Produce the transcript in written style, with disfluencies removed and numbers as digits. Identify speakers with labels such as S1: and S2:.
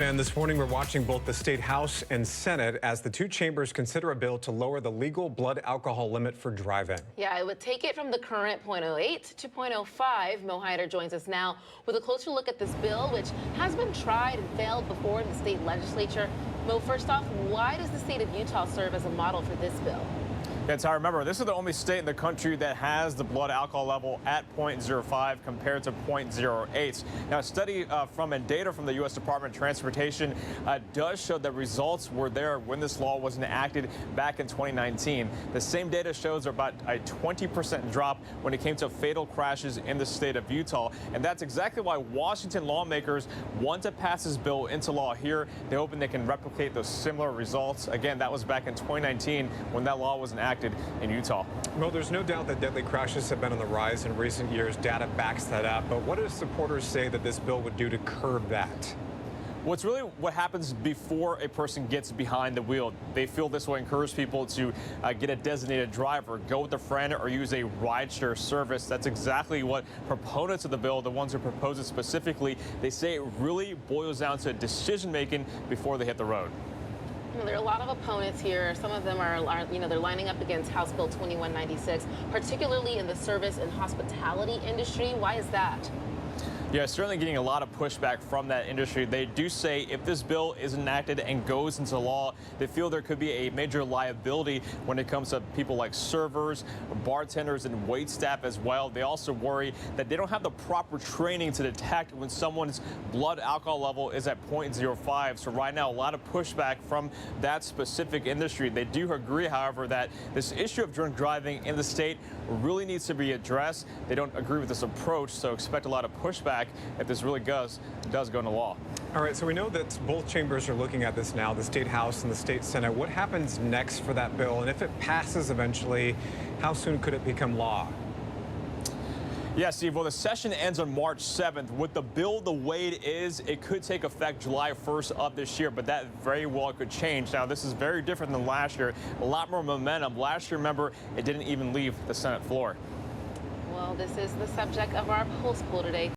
S1: And this morning, we're watching both the State House and Senate as the two chambers consider a bill to lower the legal blood alcohol limit for driving.
S2: Yeah, it would take it from the current .08 to .05. Mo Hyder joins us now with a closer look at this bill, which has been tried and failed before in the state legislature. Mo, first off, why does the state of Utah serve as a model for this bill?
S3: Yeah, Ty, remember, this is the only state in the country that has the blood alcohol level at .05 compared to .08. Now, a study and data from the U.S. Department of Transportation does show that results were there when this law was enacted back in 2019. The same data shows about a 20% drop when it came to fatal crashes in the state of Utah. And that's exactly why Washington lawmakers want to pass this bill into law here. They're hoping they can replicate those similar results. Again, that was back in 2019 when that law was enacted in Utah.
S1: Well, there's no doubt that deadly crashes have been on the rise in recent years. Data backs that up. But what do supporters say that this bill would do to curb that?
S3: Well, it's really what happens before a person gets behind the wheel. They feel this will encourage people to get a designated driver, go with a friend, or use a rideshare service. That's exactly what proponents of the bill, the ones who propose it specifically, they say it really boils down to decision making before they hit the road.
S2: There are a lot of opponents here. Some of them are they're lining up against House Bill 2196, particularly in the service and hospitality industry. Why is that?
S3: Yeah, certainly getting a lot of pushback from that industry. They do say if this bill is enacted and goes into law, they feel there could be a major liability when it comes to people like servers, bartenders, and wait staff as well. They also worry that they don't have the proper training to detect when someone's blood alcohol level is at .05. So right now, a lot of pushback from that specific industry. They do agree, however, that this issue of drunk driving in the state really needs to be addressed. They don't agree with this approach, so expect a lot of pushback if this really does go into law.
S1: All right, so we know that both chambers are looking at this now, the State House and the State Senate. What happens next for that bill? And if it passes eventually, how soon could it become law?
S3: Yeah, Steve, well, the session ends on March 7th. With the bill the way it is, it could take effect July 1st of this year, but that very well could change. Now, this is very different than last year. A lot more momentum. Last year, remember, it didn't even leave the Senate floor.
S2: Well, this is the subject of our Pulse poll today.